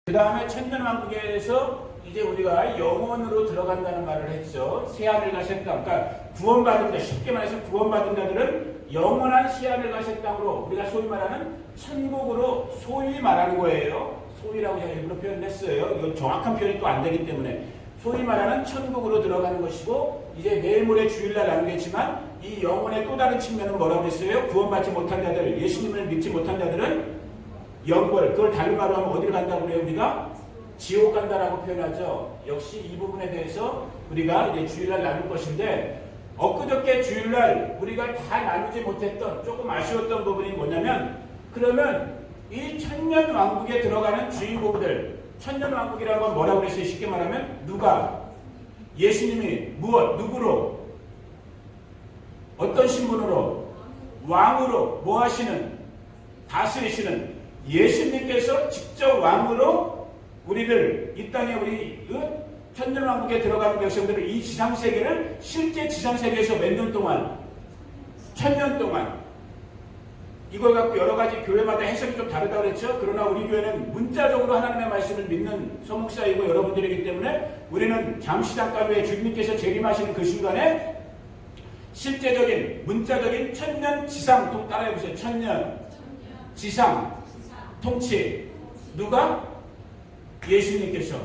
그 다음에 천년왕국에서 이제 우리가 영원으로 들어간다는 말을 했죠. 새하늘 가실 땅. 그러니까 구원받은 자, 쉽게 말해서 구원받은 자들은 영원한 새하늘 가실 땅으로 우리가 소위 말하는 천국으로 소위 말하는 거예요. 소위라고 제가 일부러 표현했어요. 이건 정확한 표현이 또 안 되기 때문에 소위 말하는 천국으로 들어가는 것이고, 이제 내일 모레 주일날 나누겠지만 이 영혼의 또 다른 측면은 뭐라고 했어요? 구원받지 못한 자들, 예수님을 믿지 못한 자들은 영벌, 그걸 다른 말로 하면 어디를 간다고 그래요? 우리가 지옥 간다라고 표현하죠. 역시 이 부분에 대해서 우리가 이제 주일날 나눌 것인데, 엊그저께 주일날 우리가 다 나누지 못했던 조금 아쉬웠던 부분이 뭐냐면, 그러면 이 천년왕국에 들어가는 주인공들, 천년왕국이라고 하면 뭐라고 그랬어요? 쉽게 말하면 누가? 예수님이 무엇? 누구로? 어떤 신분으로? 왕으로 뭐 하시는? 다스리시는 예수님께서 직접 왕으로 우리를 이 땅에 우리 천년왕국에 들어가는 백성들을 이 지상세계를 실제 지상세계에서 몇 년 동안? 1000년 동안 이걸 갖고 여러 가지 교회마다 해석이 좀 다르다고 그랬죠. 그러나 우리 교회는 문자적으로 하나님의 말씀을 믿는 서목사이고 여러분들이기 때문에 우리는 잠시 잠깐 후에 주님께서 재림하시는 그 순간에 실제적인 문자적인 천년 지상, 또 따라해보세요. 천년 지상 통치, 누가? 예수님께서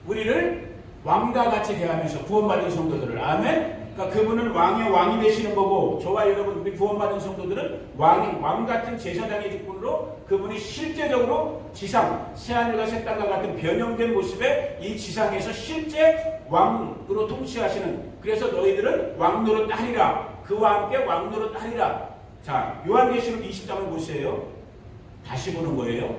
우리를 왕과 같이 대하면서 구원받은 성도들을, 아멘. 그러니까 그분은 왕의 왕이 되시는 거고, 저와 여러분 우리 구원받은 성도들은 왕 같은 제사장의 직분으로 그분이 실제적으로 지상 새하늘과 새 땅과 같은 변형된 모습의 이 지상에서 실제 왕으로 통치하시는, 그래서 너희들은 왕노릇 하리라, 그와 함께 왕노릇 하리라. 자, 요한계시록 20장을 보세요. 다시 보는 거예요.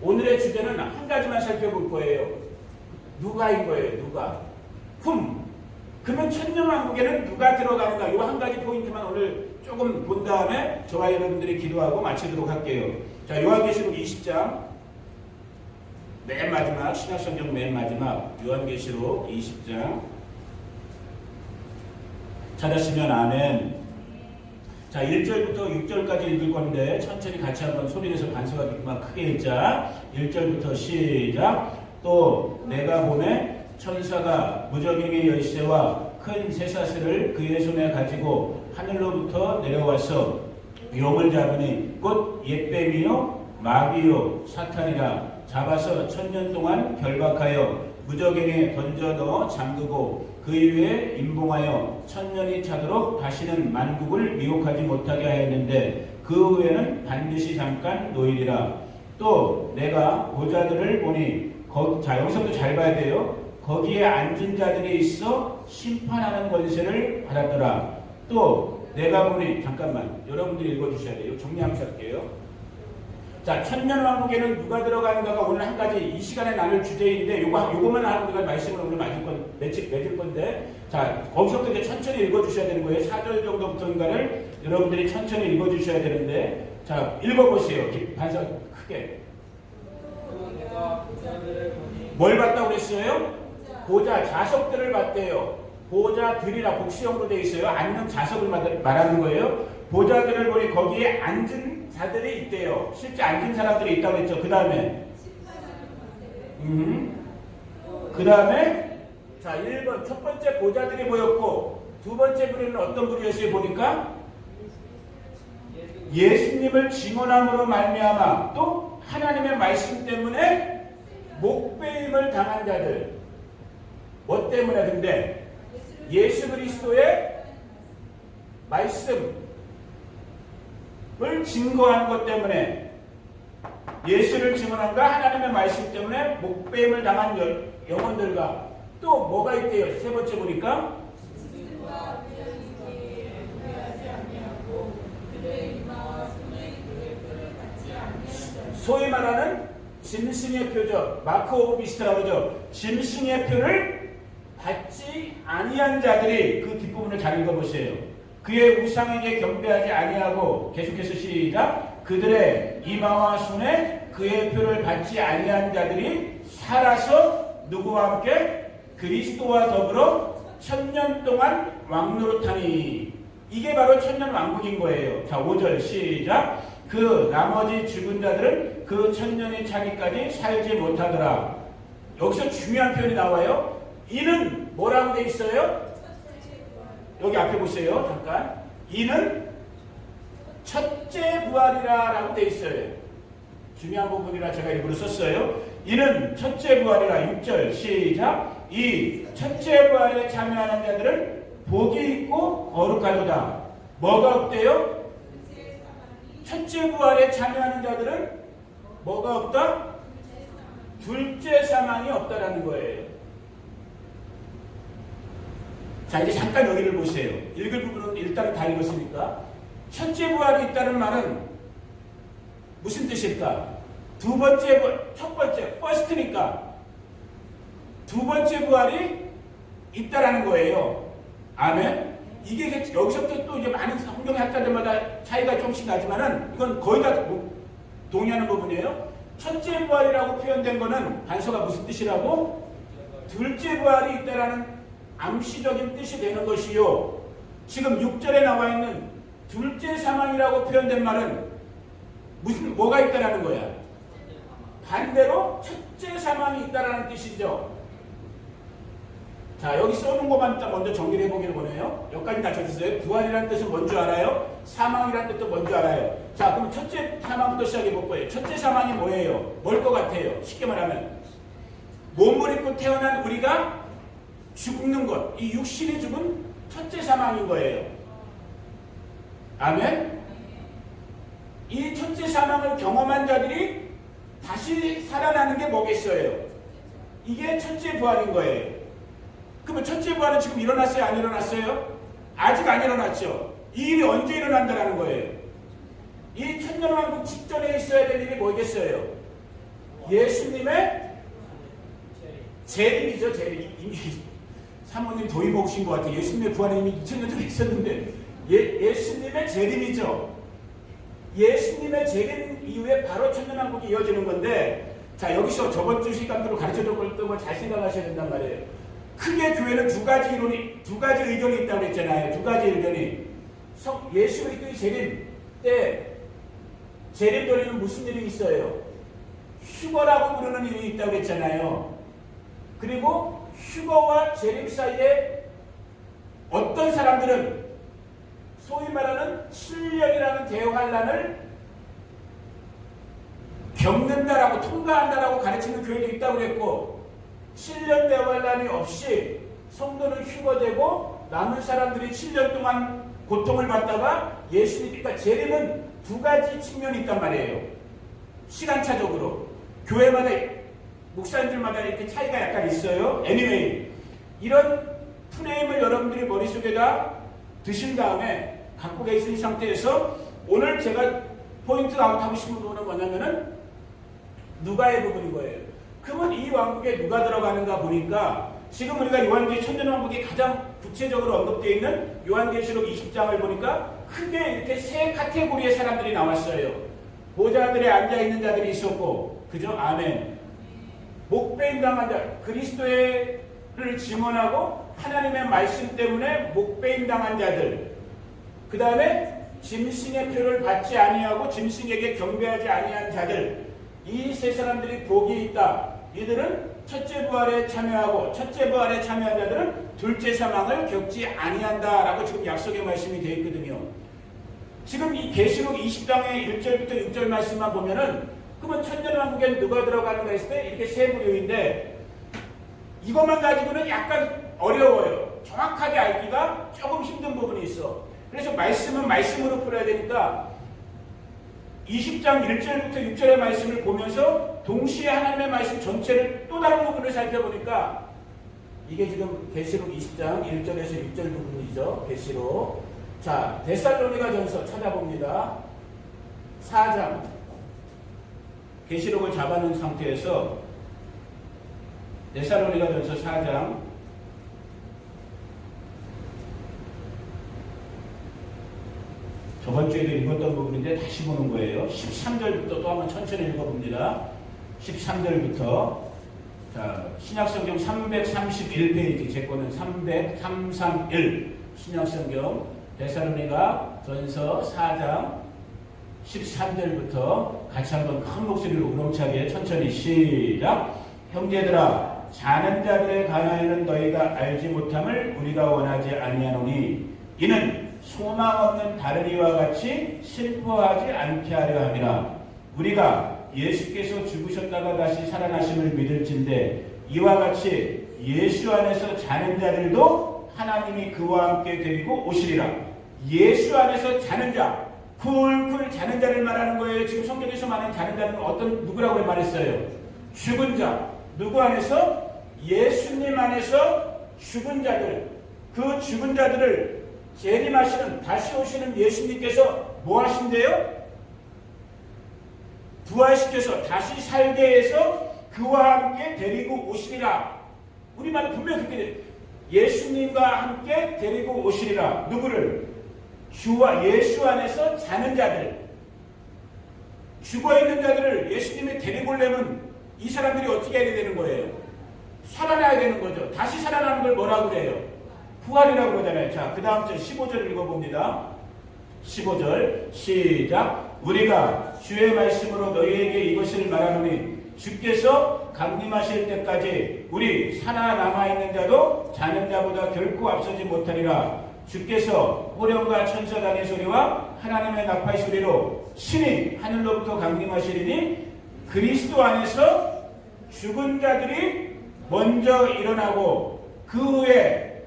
오늘의 주제는 한 가지만 살펴볼 거예요. 누가인 거예요. 누가? 그러면 천년왕국에는 누가 들어가는가? 이 한 가지 포인트만 오늘 조금 본 다음에 저와 여러분들이 기도하고 마치도록 할게요. 자, 요한계시록 20장 맨 마지막, 신약성경 맨 마지막 요한계시록 20장 찾았으면 아멘. 자, 1절부터 6절까지 읽을 건데 천천히 같이 한번 소리내서 반성하기만 크게 읽자. 1절부터 시작. 또 내가 보매 천사가 무저갱의 열쇠와 큰 쇠사슬을 그의 손에 가지고 하늘로부터 내려와서 용을 잡으니 곧 옛뱀이요 마귀요 사탄이라 잡아서 1000년 동안 결박하여 무저갱에 던져 넣어 잠그고 그 이후에 임봉하여 1000년이 차도록 다시는 만국을 미혹하지 못하게 하였는데 그 후에는 반드시 잠깐 노이리라. 또 내가 보좌들을 보니 자, 여기서부터 잘 봐야 돼요. 거기에 앉은 자들이 있어 심판하는 권세를 받았더라. 또 내가 보니, 잠깐만 여러분들이 읽어주셔야 돼요. 정리하면서 할게요. 자, 천년왕국에는 누가 들어가는가가 오늘 한 가지 이 시간에 나눌 주제인데, 요거만 하고 우리가 말씀을 오늘 맺을 건데, 자, 거기서부터 이제 천천히 읽어주셔야 되는 거예요. 4절 정도부터인가를 여러분들이 천천히 읽어주셔야 되는데, 자, 읽어보세요. 반석 크게. 뭘 봤다고 그랬어요? 보좌, 자석들을 봤대요. 보좌들이라 복수형으로 되어 있어요. 앉는 자석을 말하는 거예요. 보좌들을 보니 거기에 앉은 자들이 있대요. 실제 앉은 사람들이 있다고 했죠. 그 다음에 그 다음에 자, 1번 첫 번째 보좌들이 보였고, 두 번째 부류는 어떤 부류였어요? 보니까 예수님을 증언함으로 말미암아 또 하나님의 말씀 때문에 목배임을 당한 자들. 뭐 때문에? 근데 예수 그리스도의 말씀을 증거하는 것 때문에, 예수를 증언한가 하나님의 말씀 때문에 목배임을 당한 영혼들과 또 뭐가 있대요? 세 번째 보니까 소위 말하는 짐승의 표죠. 마크 오브 비스트라고 하죠. 짐승의 표를 받지 아니한 자들이, 그 뒷부분을 잘 읽어보세요. 그의 우상에게 경배하지 아니하고, 계속해서 시작. 그들의 이마와 손에 그의 표를 받지 아니한 자들이 살아서 누구와 함께? 그리스도와 더불어 1000년 동안 왕노릇하니. 이게 바로 천년왕국인 거예요. 자, 5절 시작. 그 나머지 죽은 자들은 그 천년이 차기까지 살지 못하더라. 여기서 중요한 표현이 나와요. 이는 뭐라고 돼 있어요? 여기 앞에 보세요. 잠깐. 이는 첫째 부활이라 라고 돼 있어요. 중요한 부분이라 제가 일부러 썼어요. 이는 첫째 부활이라. 6절 시작. 이 첫째 부활에 참여하는 자들은 복이 있고 거룩하도다. 뭐가 없대요? 첫째 부활에 참여하는 자들은 뭐가 없다? 둘째 사망이 없다라는 거예요. 자, 이제 잠깐 여기를 보세요. 읽을 부분은 일단 다 읽었으니까. 첫째 부활이 있다는 말은 무슨 뜻일까? 두 번째 부활, 첫 번째, first니까 두 번째 부활이 있다라는 거예요. 아멘? 이게 여기서부터 또 이제 많은 성경학자들마다 차이가 조금씩 나지만은 이건 거의 다 동의하는 부분이에요. 첫째 부활이라고 표현된 거는 단서가 무슨 뜻이라고? 둘째 부활이 있다라는 암시적인 뜻이 되는 것이요. 지금 6절에 나와 있는 둘째 사망이라고 표현된 말은 뭐가 있다라는 거야? 반대로 첫째 사망이 있다라는 뜻이죠. 자, 여기 써놓은 것만 일단 먼저 정리를 해보기를 원해요. 여기까지 다 적었어요. 부활이라는 뜻은 뭔지 알아요? 사망이라는 뜻도 뭔지 알아요? 자, 그럼 첫째 사망부터 시작해 볼 거예요. 첫째 사망이 뭐예요? 뭘 것 같아요? 쉽게 말하면 몸을 입고 태어난 우리가 죽는 것, 이 육신이 죽은 첫째 사망인 거예요. 아멘? 이 첫째 사망을 경험한 자들이 다시 살아나는 게 뭐겠어요? 이게 첫째 부활인 거예요. 그러면 첫째 부활은 지금 일어났어요? 안 일어났어요? 아직 안 일어났죠. 이 일이 언제 일어난다는 거예요? 이 천년왕국 직전에 있어야 될 일이 뭐겠어요? 예수님의 재림이죠. 재림. 이미 사모님 도입 먹으신 것 같아요. 예수님의 부활이 이미 2000년 전에 있었는데 예수님의 재림이죠. 예수님의 재림 이후에 바로 천년왕국이 이어지는 건데, 자, 여기서 저번 주 시간으로 가르쳐줬던 걸 잘 생각하셔야 된단 말이에요. 크게 교회는 두 가지 의견이 있다고 그랬잖아요. 두 가지 의견이. 예수 그리스도의 재림 때 재림 전에는 무슨 일이 있어요? 휴거라고 부르는 일이 있다고 그랬잖아요. 그리고 휴거와 재림 사이에 어떤 사람들은 소위 말하는 7년이라는 대환란을 겪는다라고 통과한다라고 가르치는 교회도 있다고 그랬고, 7년 대환란이 없이 성도는 휴거되고 남은 사람들이 7년 동안 고통을 받다가 예수님, 그러니까 재림은 두 가지 측면이 있단 말이에요. 시간차적으로 교회마다 목사님들마다 이렇게 차이가 약간 있어요. anyway, 이런 프레임을 여러분들이 머릿속에다 드신 다음에 갖고 계신 상태에서 오늘 제가 포인트 아웃하고 싶은 부분은 뭐냐면은 누가의 부분인 거예요. 그러면 이 왕국에 누가 들어가는가 보니까 지금 우리가 요한계시 천년왕국이 가장 구체적으로 언급되어 있는 요한계시록 20장을 보니까 크게 이렇게 세 카테고리의 사람들이 나왔어요. 보좌들에 앉아있는 자들이 있었고, 그죠? 아멘. 목배임 당한 자, 그리스도를 증언하고 하나님의 말씀 때문에 목배임 당한 자들, 그 다음에 짐승의 표를 받지 아니하고 짐승에게 경배하지 아니한 자들, 이 세 사람들이 복이 있다. 이들은 첫째 부활에 참여하고 첫째 부활에 참여한 자들은 둘째 사망을 겪지 아니한다라고 지금 약속의 말씀이 되어 있거든요. 지금 이 계시록 20장의 1절부터 6절 말씀만 보면은 그러면 천년왕국에 누가 들어가는가 했을 때 이렇게 세 부류인데, 이것만 가지고는 약간 어려워요. 정확하게 알기가 조금 힘든 부분이 있어. 그래서 말씀은 말씀으로 풀어야 되니까 20장 1절부터 6절의 말씀을 보면서 동시에 하나님의 말씀 전체를 또 다른 부분을 살펴보니까 이게 지금 계시록 20장 1절에서 6절 부분이죠. 계시록. 자, 데살로니가 전서 찾아봅니다. 4장. 계시록을 잡아놓은 상태에서 데살로니가 전서 4장 저번 주에도 읽었던 부분인데 다시 보는 거예요. 13절부터 또 한번 천천히 읽어봅니다. 13절부터. 자, 신약성경 331페이지, 제 거는 331 신약성경 데살로니가 전서 4장 13절부터 같이 한번 큰 목소리로 우렁차게 천천히 시작. 형제들아, 자는 자들의 간화에는 너희가 알지 못함을 우리가 원하지 아니하노니 이는 소망 없는 다른 이와 같이 슬퍼하지 않게 하려 함이라. 우리가 예수께서 죽으셨다가 다시 살아나심을 믿을진대 이와 같이 예수 안에서 자는 자들도 하나님이 그와 함께 데리고 오시리라. 예수 안에서 자는 자, 쿨쿨 자는 자를 말하는 거예요. 지금 성경에서 말하는 자는 자는 누구라고 말했어요? 죽은 자. 누구 안에서? 예수님 안에서 죽은 자들. 그 죽은 자들을 재림하시는, 다시 오시는 예수님께서 뭐 하신대요? 부활시켜서 다시 살게 해서 그와 함께 데리고 오시리라. 우리말은 분명히 그렇게 돼요. 예수님과 함께 데리고 오시리라. 누구를? 주와 예수 안에서 자는 자들. 죽어있는 자들을 예수님이 데리고 오려면 이 사람들이 어떻게 해야 되는 거예요? 살아나야 되는 거죠. 다시 살아나는 걸 뭐라고 그래요? 부활이라고 그러잖아요. 자, 그 다음 절 15절 읽어봅니다. 15절 시작. 우리가 주의 말씀으로 너희에게 이것을 말하노니 주께서 강림하실 때까지 우리 살아남아있는 자도 자는 자보다 결코 앞서지 못하리라. 주께서 호령과 천사단의 소리와 하나님의 나팔 소리로 친히 하늘로부터 강림하시리니 그리스도 안에서 죽은 자들이 먼저 일어나고 그 후에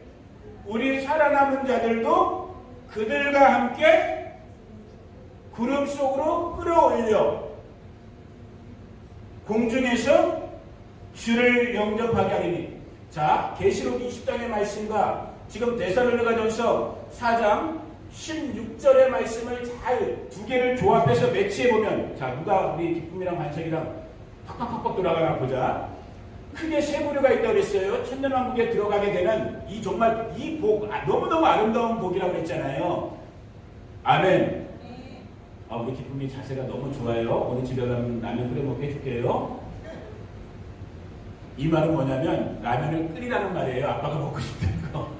우리 살아남은 자들도 그들과 함께 구름 속으로 끌어올려 공중에서 주를 영접하게 하리니. 자, 계시록 20장의 말씀과 지금 데살로니가전서 4장 16절의 말씀을 잘 두 개를 조합해서 매치해보면, 자, 누가 우리 기쁨이랑 반석이랑 팍팍팍팍 돌아가나 보자. 크게 세 부류가 있다고 그랬어요. 천년왕국에 들어가게 되는 이 정말 이 복, 너무너무 아름다운 복이라고 그랬잖아요. 아멘. 우리 기쁨이 자세가 너무 좋아요. 오늘 집에 가면 라면 끓여 먹게 해줄게요. 이 말은 뭐냐면 라면을 끓이라는 말이에요. 아빠가 먹고 싶은 거.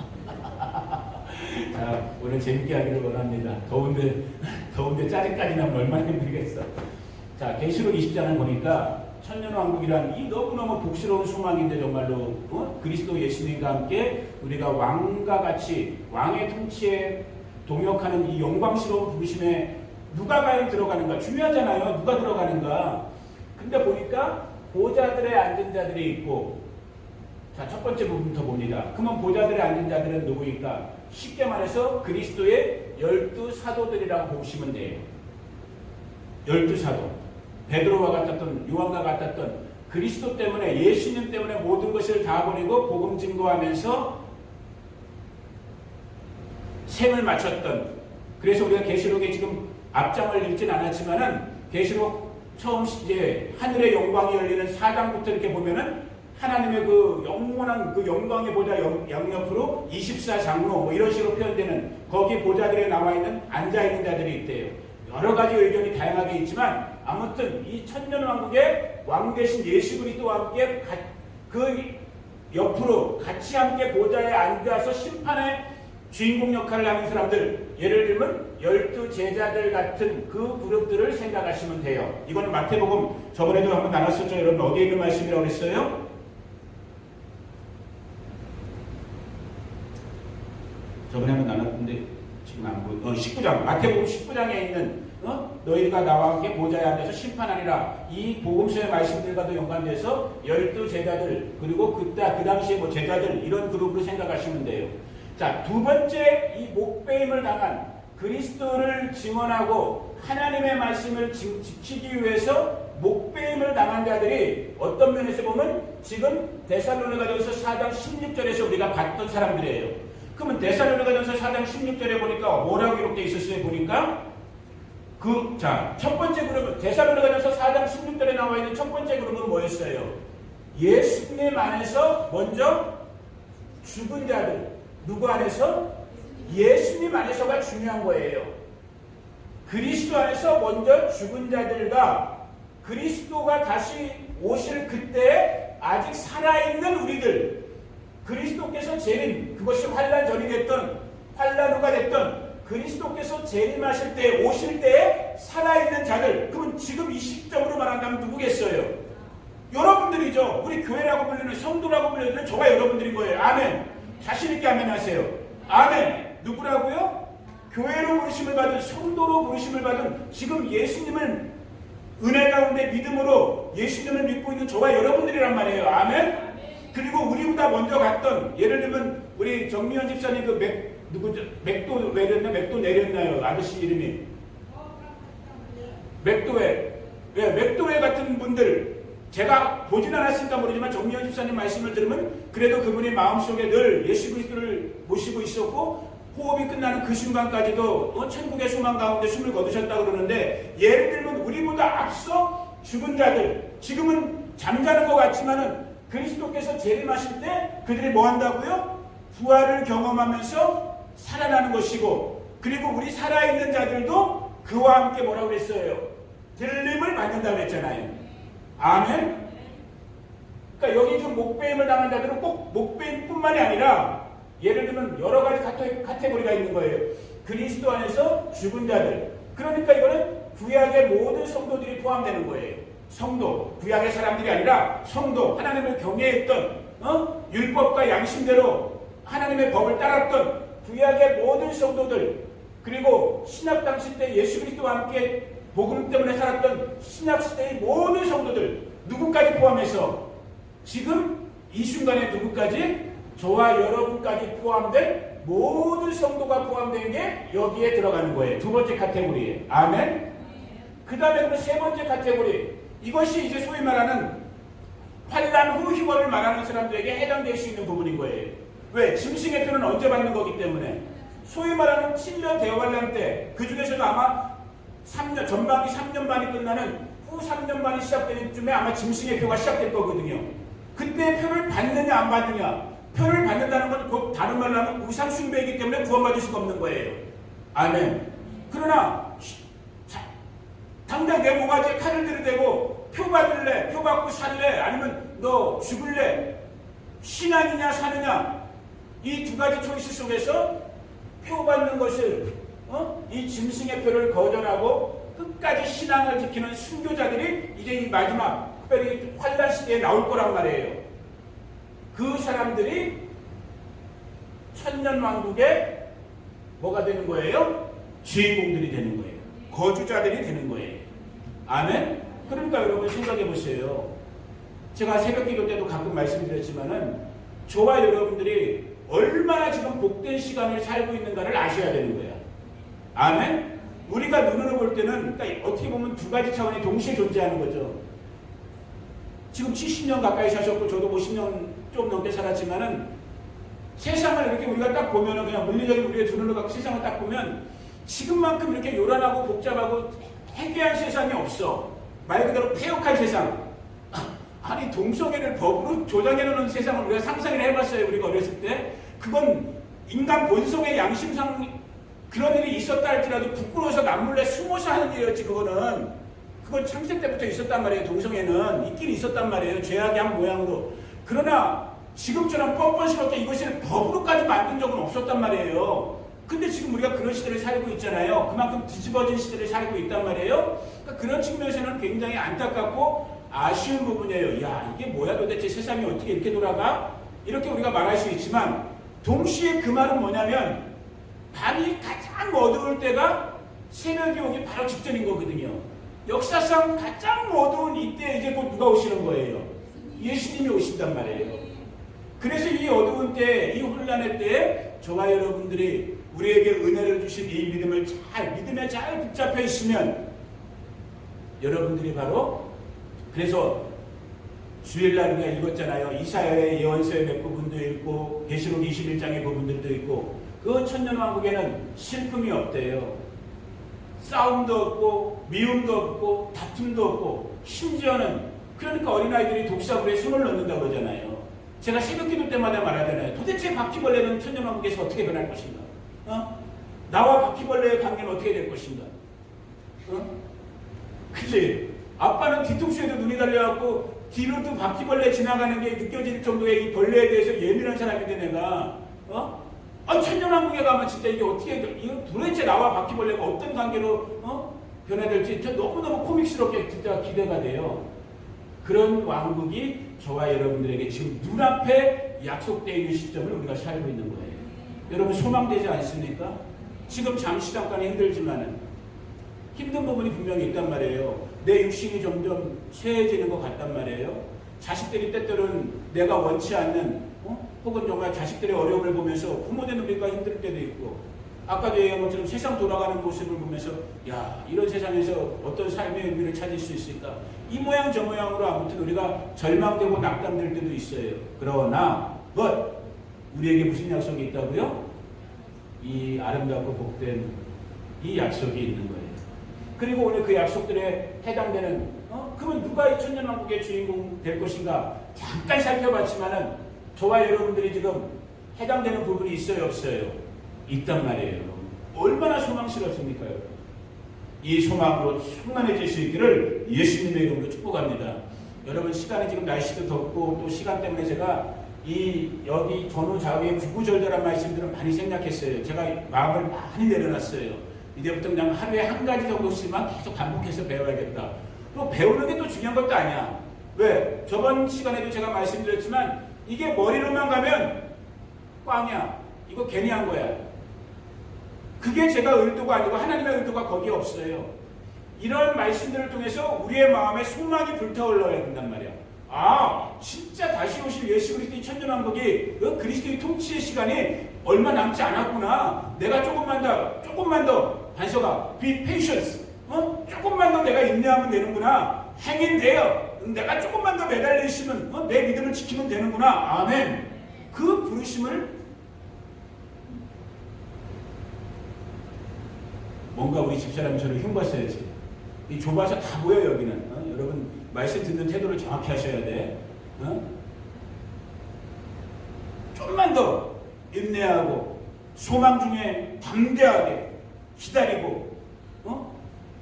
자, 오늘 재밌게 하기를 원합니다. 더운데 짜증까지 나면 얼마나 힘들겠어. 자, 계시록 20장을 보니까 천년왕국이란 이 너무너무 복스러운 소망인데 정말로 그리스도 예수님과 함께 우리가 왕과 같이 왕의 통치에 동역하는 이 영광스러운 부르심에 누가 과연 들어가는가? 중요하잖아요. 누가 들어가는가? 근데 보니까 보좌들에 앉은 자들이 있고, 자, 첫 번째 부분부터 봅니다. 그러면 보좌들에 앉은 자들은 누구일까? 쉽게 말해서 그리스도의 12사도들이라고 보시면 돼요. 12사도. 베드로와 같았던, 요한과 같았던 그리스도 때문에, 예수님 때문에 모든 것을 다 버리고 복음 증거하면서 생을 마쳤던, 그래서 우리가 계시록에 지금 앞장을 읽진 않았지만은 계시록 처음 이제 하늘의 영광이 열리는 4장부터 이렇게 보면은 하나님의 그 영원한 그 영광의 보좌 양옆으로 24장로 뭐 이런 식으로 표현되는 거기 보좌들에 나와 있는 앉아 있는 자들이 있대요. 여러 가지 의견이 다양하게 있지만 아무튼 이 천년왕국의 왕 대신 예수 그리스도와 함께 그 옆으로 같이 함께 보좌에 앉아서 심판의 주인공 역할을 하는 사람들, 예를 들면 12제자들 같은 그 그룹들을 생각하시면 돼요. 이거는 마태복음 저번에도 한번 나눴었죠. 여러분 어디에 있는 말씀이라고 그랬어요? 저번에 한번 나눴는데 지금 안 보여. 19장, 마태복음 19장에 있는 너희가 나와 함께 보좌에 앉아서 심판하리라. 이 복음서의 말씀들과도 연관돼서 12제자들 그리고 그 당시에 뭐 제자들 이런 그룹으로 생각하시면 돼요. 자, 두 번째 이 목배임을 당한 그리스도를 증언하고 하나님의 말씀을 지키기 위해서 목배임을 당한 자들이 어떤 면에서 보면 지금 데살로니가전서 4장 16절에서 우리가 봤던 사람들이에요. 그러면 데살로니가전서 4장 16절에 보니까 뭐라고 기록되어 있었어요? 보니까 첫 번째 그룹은 데살로니가전서 4장 16절에 나와 있는 첫 번째 그룹은 뭐였어요? 예수님 안에서 먼저 죽은 자들. 누구 안에서? 예수님 안에서가 중요한 거예요. 그리스도 안에서 먼저 죽은 자들과 그리스도가 다시 오실 그때 아직 살아있는 우리들, 그리스도께서 재림, 그것이 환란 전이 됐던 환란 후가 됐던 그리스도께서 재림하실 때, 오실 때에 살아있는 자들, 그러면 지금 이 시점으로 말한다면 누구겠어요? 여러분들이죠. 우리 교회라고 불리는, 성도라고 불리는 저가 여러분들인 거예요. 아멘. 자신있게 아멘 하세요. 아멘. 누구라고요? 교회로 부르심을 받은, 성도로 부르심을 받은, 지금 예수님을 은혜 가운데 믿음으로 예수님을 믿고 있는 저와 여러분들이란 말이에요. 아멘. 그리고 우리보다 먼저 갔던, 예를 들면 우리 정미현 집사님 누구죠? 맥도 내렸나요? 아저씨 이름이 맥도회 같은 분들, 제가 보진 않았으니까 모르지만 정미현 집사님 말씀을 들으면 그래도 그분의 마음속에 늘 예수 그리스도를 모시고 있었고, 호흡이 끝나는 그 순간까지도 천국의 소망 가운데 숨을 거두셨다고 그러는데, 예를 들면 우리보다 앞서 죽은 자들, 지금은 잠자는 것 같지만은 그리스도께서 재림하실 때 그들이 뭐 한다고요? 부활을 경험하면서 살아나는 것이고, 그리고 우리 살아있는 자들도 그와 함께 뭐라고 그랬어요? 들림을 받는다고 했잖아요. 아멘? 그러니까 여기 지금 목배임을 당한 자들은 꼭 목배임뿐만이 아니라 예를 들면 여러 가지 카테고리가 있는 거예요. 그리스도 안에서 죽은 자들. 그러니까 이거는 구약의 모든 성도들이 포함되는 거예요. 성도, 구약의 사람들이 아니라 성도, 하나님을 경외했던, 율법과 양심대로 하나님의 법을 따랐던 구약의 모든 성도들, 그리고 신약 당시 때 예수 그리스도와 함께 복음 때문에 살았던 신약 시대의 모든 성도들, 누구까지 포함해서 지금 이 순간에 누구까지? 저와 여러분까지 포함된 모든 성도가 포함된 게 여기에 들어가는 거예요. 두 번째 카테고리에. 아멘. 그 다음에 세 번째 카테고리, 이것이 이제 소위 말하는 환란 후 휴거를 말하는 사람들에게 해당될 수 있는 부분인 거예요. 왜? 짐승의 표는 언제 받는 거기 때문에. 소위 말하는 7년 대환란 때, 그 중에서도 아마 3년, 전반기 3년 반이 끝나는 후 3년 반이 시작되는 쯤에 아마 짐승의 표가 시작될 거거든요. 그때 표를 받느냐 안 받느냐. 표를 받는다는 건 곧 다른 말로 하면 우상 숭배이기 때문에 구원받을 수가 없는 거예요. 아멘. 그러나 당장 내 모가지에 칼을 들이대고 표 받을래, 표 받고 살래, 아니면 너 죽을래, 신앙이냐 사느냐, 이 두 가지 초이스 속에서 표 받는 것을 이 짐승의 표를 거절하고 끝까지 신앙을 지키는 순교자들이 이제 이 마지막 특별히 환란 시대에 나올 거란 말이에요. 그 사람들이 천년왕국의 뭐가 되는 거예요? 주인공들이 되는 거예요. 거주자들이 되는 거예요. 아멘? 그러니까 여러분 생각해 보세요. 제가 새벽기도 때도 가끔 말씀드렸지만은 저와 여러분들이 얼마나 지금 복된 시간을 살고 있는가를 아셔야 되는 거예요. 아멘? 우리가 눈으로 볼 때는 그러니까 어떻게 보면 두 가지 차원이 동시에 존재하는 거죠. 지금 70년 가까이 사셨고 저도 50년 좀 넘게 살았지만은 세상을 이렇게 우리가 딱 보면은 그냥 물리적인 우리의 두 눈으로 갖고 세상을 딱 보면 지금만큼 이렇게 요란하고 복잡하고 해괴한 세상이 없어. 말 그대로 폐역한 세상. 아니 동성애를 법으로 조장해 놓는 세상을 우리가 상상을 해봤어요. 우리가 어렸을 때. 그건 인간 본성의 양심상 그런 일이 있었다 할지라도 부끄러워서 남몰래 숨어서 하는 일이었지. 그건 창세 때부터 있었단 말이에요. 동성애는 있긴 있었단 말이에요. 죄악의 한 모양으로. 그러나 지금처럼 뻔뻔스럽게 이것을 법으로까지 만든 적은 없었단 말이에요. 근데 지금 우리가 그런 시대를 살고 있잖아요. 그만큼 뒤집어진 시대를 살고 있단 말이에요. 그러니까 그런 측면에서는 굉장히 안타깝고 아쉬운 부분이에요. 야, 이게 뭐야 도대체 세상이 어떻게 이렇게 돌아가? 이렇게 우리가 말할 수 있지만 동시에 그 말은 뭐냐면 밤이 가장 어두울 때가 새벽이 오기 바로 직전인 거거든요. 역사상 가장 어두운 이때 이제 곧 누가 오시는 거예요? 예수님이 오신단 말이에요. 그래서 이 어두운 때, 이 혼란의 때에 저와 여러분들이 우리에게 은혜를 주신 이 믿음에 잘 붙잡혀 있으면 여러분들이 바로 그래서 주일날 우리가 읽었잖아요. 이사야의 예언서의 몇 부분도 읽고 계시록 21장의 부분들도 있고 그 천년왕국에는 슬픔이 없대요. 싸움도 없고 미움도 없고 다툼도 없고 심지어는 그러니까 어린아이들이 독사불에 손을 넣는다고 그러잖아요. 제가 새벽기도 때마다 말하잖아요. 도대체 바퀴벌레는 천년왕국에서 어떻게 변할 것인가? 나와 바퀴벌레의 관계는 어떻게 될 것인가? 그치? 아빠는 뒤통수에도 눈이 달려갖고 뒤로도 바퀴벌레 지나가는 게 느껴질 정도의 이 벌레에 대해서 예민한 사람인데 내가 천년왕국에 가면 진짜 이게 어떻게, 이거 도대체 나와 바퀴벌레가 어떤 관계로 변화될지 너무너무 코믹스럽게 진짜 기대가 돼요. 그런 왕국이 저와 여러분들에게 지금 눈앞에 약속되어 있는 시점을 우리가 살고 있는 거예요. 여러분 소망되지 않습니까? 지금 잠시 잠깐 힘들지만은 힘든 부분이 분명히 있단 말이에요. 내 육신이 점점 쇠해지는 것 같단 말이에요. 자식들이 때때로는 내가 원치 않는 혹은 정말 자식들의 어려움을 보면서 부모되는 우리가 힘들 때도 있고, 아까도 얘기한 것처럼 세상 돌아가는 모습을 보면서 야, 이런 세상에서 어떤 삶의 의미를 찾을 수 있을까? 이 모양 저 모양으로 아무튼 우리가 절망되고 낙담될 때도 있어요. 그러나 우리에게 무슨 약속이 있다고요? 이 아름답고 복된 이 약속이 있는 거예요. 그리고 오늘 그 약속들에 해당되는 그러면 누가 이 천년왕국의 주인공 될 것인가? 잠깐 살펴봤지만은 저와 여러분들이 지금 해당되는 부분이 있어요, 없어요? 있단 말이에요. 얼마나 소망스럽습니까? 이 소망으로 충만해질 수 있기를 예수님의 이름으로 축복합니다. 여러분 시간이 지금 날씨도 덥고 또 시간 때문에 제가 여기 전후 좌우에 구구절절한 말씀들은 많이 생략했어요. 제가 마음을 많이 내려놨어요. 이제부터 그냥 하루에 한 가지 정도씩만 계속 반복해서 배워야겠다. 또 배우는 게 또 중요한 것도 아니야. 왜? 저번 시간에도 제가 말씀드렸지만 이게 머리로만 가면 꽝이야. 이거 괜히 한 거야. 그게 제가 의도가 아니고 하나님의 의도가 거기에 없어요. 이런 말씀들을 통해서 우리의 마음에 소망이 불타올라야 된단 말이야. 진짜 다시 오실 예수 그리스도의 천년왕국이 그리스도의 통치의 시간이 얼마 남지 않았구나. 내가 조금만 더 반석아, be patient. 조금만 더 내가 인내하면 되는구나. hang 돼요. 내가 조금만 더 매달려 있으면 내 믿음을 지키면 되는구나. 아멘. 그 부르심을 뭔가 우리 집사람처럼 흉봤어야지. 이 좁아서 다 보여 여기는. 여러분 말씀 듣는 태도를 정확히 하셔야 돼. 좀만 더 인내하고 소망 중에 담대하게 기다리고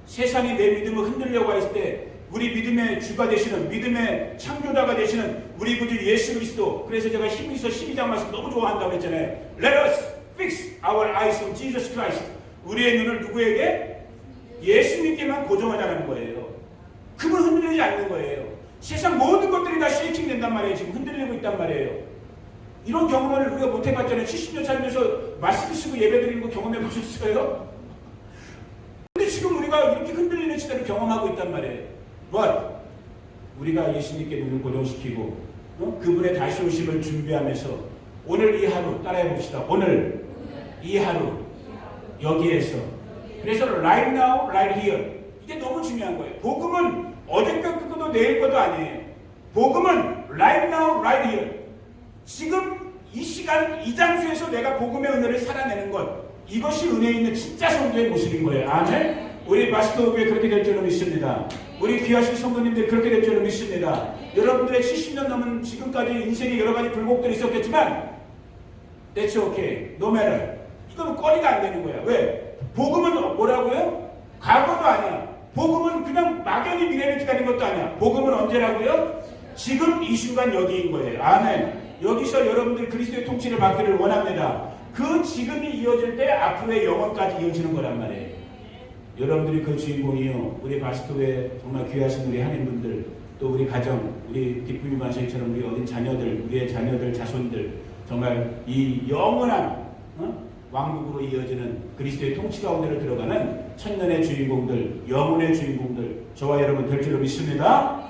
세상이 내 믿음을 흔들려고 했을 때 우리 믿음의 주가 되시는, 믿음의 창조자가 되시는 우리 구주 예수 그리스도. 그래서 제가 히브리서 12장 말씀 너무 좋아한다고 했잖아요. Let us fix our eyes on Jesus Christ. 우리의 눈을 누구에게? 예수님께만 고정하자는 거예요. 그분 흔들리지 않는 거예요. 세상 모든 것들이 다 쉐이킹 된단 말이에요. 지금 흔들리고 있단 말이에요. 이런 경험을 우리가 못 해봤잖아요. 70년 살면서 마스크 쓰고 예배드리는 거 경험해 보셨어요? 근데 지금 우리가 이렇게 흔들리는 시대를 경험하고 있단 말이에요. 우리가 예수님께 눈을 고정시키고 그분의 다시 오심을 준비하면서 오늘 이 하루 따라해 봅시다. 오늘 이 하루 여기에서. 그래서 right now, right here. 이게 너무 중요한 거예요. 복음은 어제 것도 내일 것도 아니에요. 복음은 right now, right here. 지금 이 시간 이 장소에서 내가 복음의 은혜를 살아내는 것, 이것이 은혜 있는 진짜 성도의 모습인 거예요. 아멘. 우리 바스토교회 그렇게 될 줄로 믿습니다. 우리 귀하신 성도님들 그렇게 될 줄로 믿습니다. 여러분들의 70년 넘은 지금까지 인생에 여러 가지 굴곡들이 있었겠지만 that's okay. No matter. 이건 꺼리가 안 되는 거야. 왜? 복음은 뭐라고요? 과거도 아니야. 복음은 그냥 막연히 미래를 기다리는 것도 아니야. 복음은 언제라고요? 지금 이 순간 여기인 거예요. 아멘. 여기서 여러분들 그리스도의 통치를 받기를 원합니다. 그 지금이 이어질 때 앞으로의 영원까지 이어지는 거란 말이에요. 여러분들이 그 주인공이요. 우리 바스토의 정말 귀하신 우리 한인분들, 또 우리 가정, 우리 기쁨이 반석이처럼 우리 어린 자녀들, 우리의 자녀들, 자손들, 정말 이 영원한 왕국으로 이어지는 그리스도의 통치 가운데로 들어가는 천년의 주인공들, 영혼의 주인공들, 저와 여러분 될 줄로 믿습니다.